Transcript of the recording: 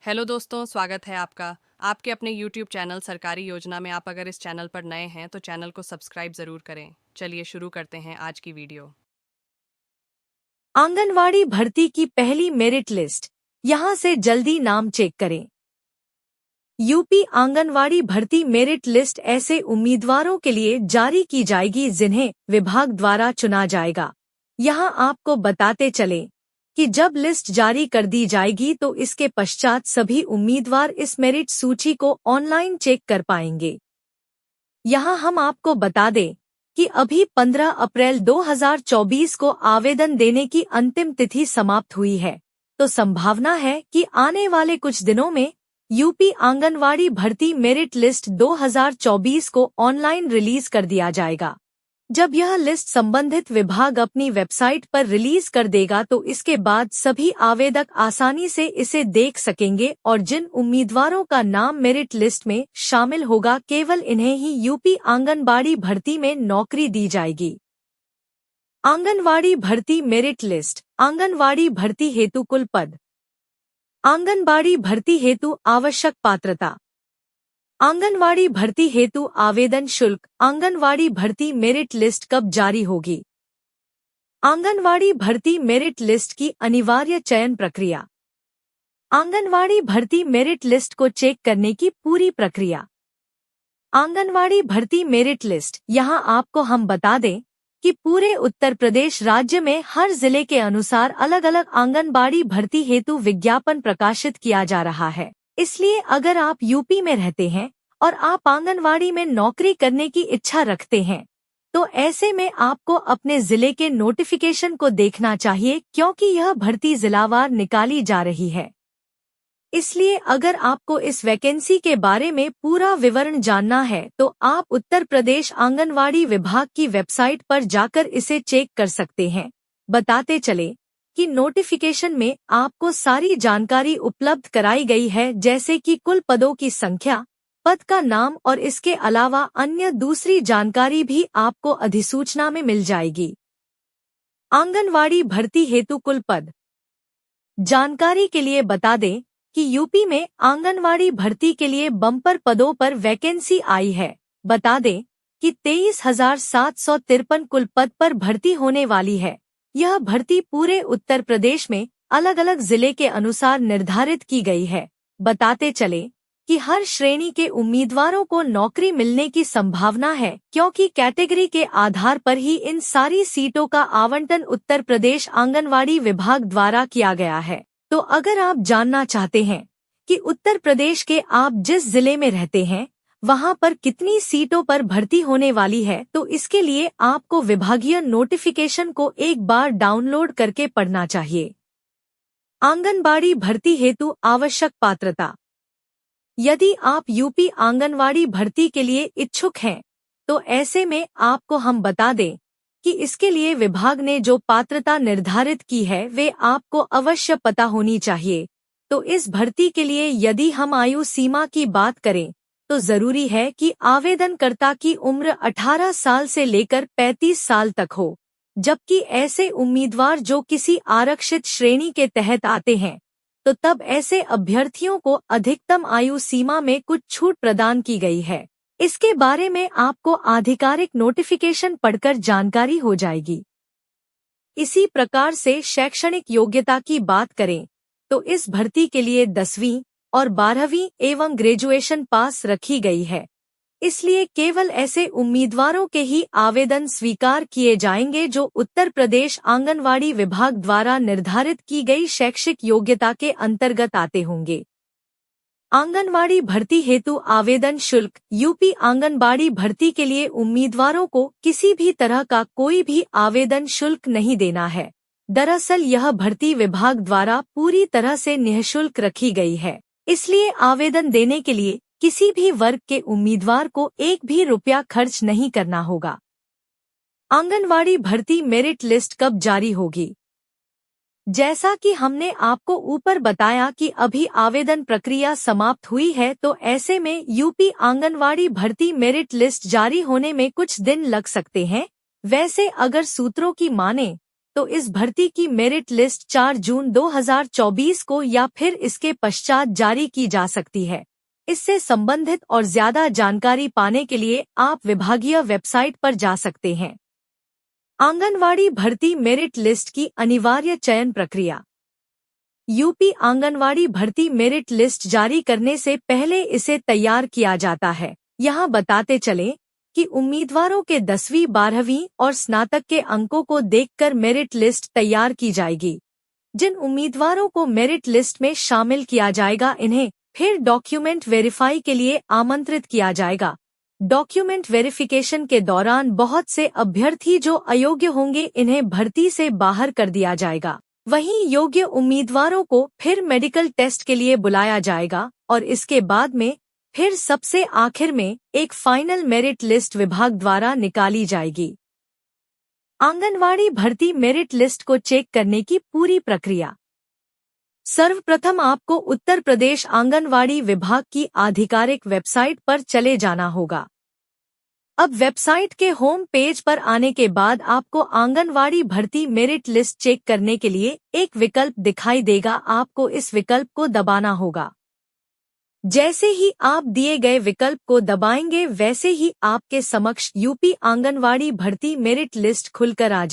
Hello दोस्तों, स्वागत है आपका आपके अपने YouTube चैनल सरकारी योजना में। आप अगर इस चैनल पर नए हैं तो चैनल को सब्सक्राइब ज़रूर करें। चलिए शुरू करते हैं आज की वीडियो। आंगनवाड़ी भर्ती की पहली मेरिट लिस्ट। यहां से जल्दी नाम चेक करें। यूपी आंगनवाड़ी भर्ती मेरिट लिस्ट ऐसे उम्मीदवारों के लिए जारी की जाएगी जिन्हें विभाग द्वारा चुना जाएगा। यहां आपको बताते चलें कि जब लिस्ट जारी कर दी जाएगी तो इसके पश्चात सभी उम्मीदवार इस मेरिट सूची को ऑनलाइन चेक कर पाएंगे। यहां हम आपको बता दें कि अभी 15 अप्रैल 2024 को आवेदन देने की अंतिम तिथि समाप्त हुई है, तो संभावना है कि आने वाले कुछ दिनों में यूपी आंगनवाड़ी भर्ती मेरिट लिस्ट 2024 को ऑनलाइन रिलीज कर दिया जाएगा। जब यह लिस्ट संबंधित विभाग अपनी वेबसाइट पर रिलीज कर देगा तो इसके बाद सभी आवेदक आसानी से इसे देख सकेंगे और जिन उम्मीदवारों का नाम मेरिट लिस्ट में शामिल होगा केवल इन्हें ही यूपी आंगनबाड़ी भर्ती में नौकरी दी जाएगी। आंगनवाड़ी भर्ती मेरिट लिस्ट। आंगनवाड़ी भर्ती हेतु कुल पद। आंगनबाड़ी भर्ती हेतु आवश्यक पात्रता। आंगनवाड़ी भर्ती हेतु आवेदन शुल्क। आंगनवाड़ी भर्ती मेरिट लिस्ट कब जारी होगी? आंगनवाड़ी भर्ती मेरिट लिस्ट की अनिवार्य चयन प्रक्रिया। आंगनवाड़ी भर्ती मेरिट लिस्ट को चेक करने की पूरी प्रक्रिया। आंगनवाड़ी भर्ती मेरिट लिस्ट। यहाँ आपको हम बता दें कि पूरे उत्तर प्रदेश राज्य में हर जिले के अनुसार अलग अलग आंगनबाड़ी भर्ती हेतु विज्ञापन प्रकाशित किया जा रहा है। इसलिए अगर आप यूपी में रहते हैं और आप आंगनवाड़ी में नौकरी करने की इच्छा रखते हैं तो ऐसे में आपको अपने जिले के नोटिफिकेशन को देखना चाहिए, क्योंकि यह भर्ती जिलावार निकाली जा रही है। इसलिए अगर आपको इस वैकेंसी के बारे में पूरा विवरण जानना है तो आप उत्तर प्रदेश आंगनवाड़ी विभाग की वेबसाइट पर जाकर इसे चेक कर सकते हैं। बताते चले कि नोटिफिकेशन में आपको सारी जानकारी उपलब्ध कराई गई है, जैसे कि कुल पदों की संख्या, पद का नाम और इसके अलावा अन्य दूसरी जानकारी भी आपको अधिसूचना में मिल जाएगी। आंगनवाड़ी भर्ती हेतु कुल पद। जानकारी के लिए बता दें कि यूपी में आंगनवाड़ी भर्ती के लिए बम्पर पदों पर वैकेंसी आई है। बता दें कि 23,753 कुल पद पर भर्ती होने वाली है। यह भर्ती पूरे उत्तर प्रदेश में अलग अलग जिले के अनुसार निर्धारित की गई है। बताते चले कि हर श्रेणी के उम्मीदवारों को नौकरी मिलने की संभावना है, क्योंकि कैटेगरी के आधार पर ही इन सारी सीटों का आवंटन उत्तर प्रदेश आंगनवाड़ी विभाग द्वारा किया गया है। तो अगर आप जानना चाहते हैं कि उत्तर प्रदेश के आप जिस जिले में रहते हैं वहां पर कितनी सीटों पर भर्ती होने वाली है, तो इसके लिए आपको विभागीय नोटिफिकेशन को एक बार डाउनलोड करके पढ़ना चाहिए। आंगनबाड़ी भर्ती हेतु आवश्यक पात्रता। यदि आप यूपी आंगनवाड़ी भर्ती के लिए इच्छुक हैं तो ऐसे में आपको हम बता दें कि इसके लिए विभाग ने जो पात्रता निर्धारित की है वे आपको अवश्य पता होनी चाहिए। तो इस भर्ती के लिए यदि हम आयु सीमा की बात करें तो जरूरी है कि आवेदनकर्ता की उम्र 18 साल से लेकर 35 साल तक हो, जबकि ऐसे उम्मीदवार जो किसी आरक्षित श्रेणी के तहत आते हैं तो तब ऐसे अभ्यर्थियों को अधिकतम आयु सीमा में कुछ छूट प्रदान की गई है। इसके बारे में आपको आधिकारिक नोटिफिकेशन पढ़कर जानकारी हो जाएगी। इसी प्रकार से शैक्षणिक योग्यता की बात करें तो इस भर्ती के लिए 10वीं और 12वीं एवं ग्रेजुएशन पास रखी गई है। इसलिए केवल ऐसे उम्मीदवारों के ही आवेदन स्वीकार किए जाएंगे जो उत्तर प्रदेश आंगनवाड़ी विभाग द्वारा निर्धारित की गई शैक्षिक योग्यता के अंतर्गत आते होंगे। आंगनवाड़ी भर्ती हेतु आवेदन शुल्क। यूपी आंगनबाड़ी भर्ती के लिए उम्मीदवारों को किसी भी तरह का कोई भी आवेदन शुल्क नहीं देना है। दरअसल यह भर्ती विभाग द्वारा पूरी तरह से निःशुल्क रखी गई है, इसलिए आवेदन देने के लिए किसी भी वर्ग के उम्मीदवार को एक भी रुपया खर्च नहीं करना होगा। आंगनवाड़ी भर्ती मेरिट लिस्ट कब जारी होगी? जैसा कि हमने आपको ऊपर बताया कि अभी आवेदन प्रक्रिया समाप्त हुई है, तो ऐसे में यूपी आंगनवाड़ी भर्ती मेरिट लिस्ट जारी होने में कुछ दिन लग सकते हैं। वैसे अगर सूत्रों की माने तो इस भर्ती की मेरिट लिस्ट 4 जून 2024 को या फिर इसके पश्चात जारी की जा सकती है। इससे संबंधित और ज्यादा जानकारी पाने के लिए आप विभागीय वेबसाइट पर जा सकते हैं। आंगनवाड़ी भर्ती मेरिट लिस्ट की अनिवार्य चयन प्रक्रिया। यूपी आंगनवाड़ी भर्ती मेरिट लिस्ट जारी करने से पहले इसे तैयार किया जाता है। यहाँ बताते चलें कि उम्मीदवारों के 10वीं 12वीं और स्नातक के अंकों को देखकर मेरिट लिस्ट तैयार की जाएगी। जिन उम्मीदवारों को मेरिट लिस्ट में शामिल किया जाएगा इन्हें फिर डॉक्यूमेंट वेरीफाई के लिए आमंत्रित किया जाएगा। डॉक्यूमेंट वेरिफिकेशन के दौरान बहुत से अभ्यर्थी जो अयोग्य होंगे इन्हें भर्ती से बाहर कर दिया जाएगा। वहीं योग्य उम्मीदवारों को फिर मेडिकल टेस्ट के लिए बुलाया जाएगा और इसके बाद में फिर सबसे आखिर में एक फाइनल मेरिट लिस्ट विभाग द्वारा निकाली जाएगी। आंगनवाड़ी भर्ती मेरिट लिस्ट को चेक करने की पूरी प्रक्रिया। सर्वप्रथम आपको उत्तर प्रदेश आंगनवाड़ी विभाग की आधिकारिक वेबसाइट पर चले जाना होगा। अब वेबसाइट के होम पेज पर आने के बाद आपको आंगनवाड़ी भर्ती मेरिट लिस्ट चेक करने के लिए एक विकल्प दिखाई देगा। आपको इस विकल्प को दबाना होगा। जैसे ही आप दिए गए विकल्प को दबाएंगे वैसे ही आपके समक्ष यूपी आंगनवाड़ी भर्ती मेरिट लिस्ट खुलकर आ जाएगी।